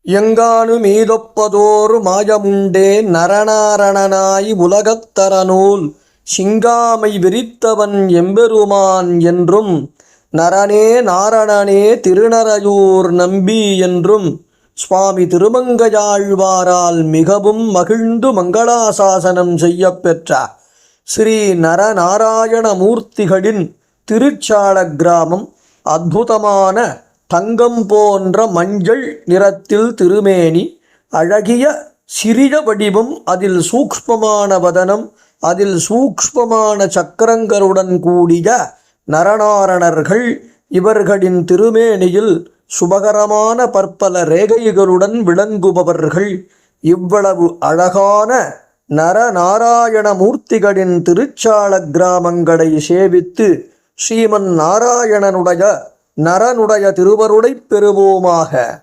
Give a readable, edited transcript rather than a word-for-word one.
எங்கானு மீதொப்பதோர் மாயமுண்டே நரநாரணனாய் உலகத்தரநூல் சிங்காமை விரித்தவன் எம்பெருமான் என்றும் நரனே நாரணனே திருநறையூர் நம்பி என்றும் சுவாமி திருமங்கையாழ்வாரால் மிகவும் மகிழ்ந்து மங்களாசாசனம் செய்யப்பெற்ற ஸ்ரீ நரநாராயணமூர்த்திகளின் திருச்சாள கிராமம் அற்புதமான தங்கம் போன்ற மஞ்சள் நிறத்தில் திருமேனி, அழகிய சிறிய வடிவம், அதில் சூக்ஷ்மமான வதனம், அதில் சூக்ஷ்மமான சக்கரங்களுடன் கூடிய நரநாரணர்கள். இவர்களின் திருமேனியில் சுபகரமான பற்பல ரேகைகளுடன் விளங்குபவர்கள். இவ்வளவு அழகான நரநாராயணமூர்த்திகளின் திருச்சாள கிராமங்களை சேவித்து ஸ்ரீமன் நாராயணனுடைய நரனுடைய திருவருளைப் பெறுவோமாக.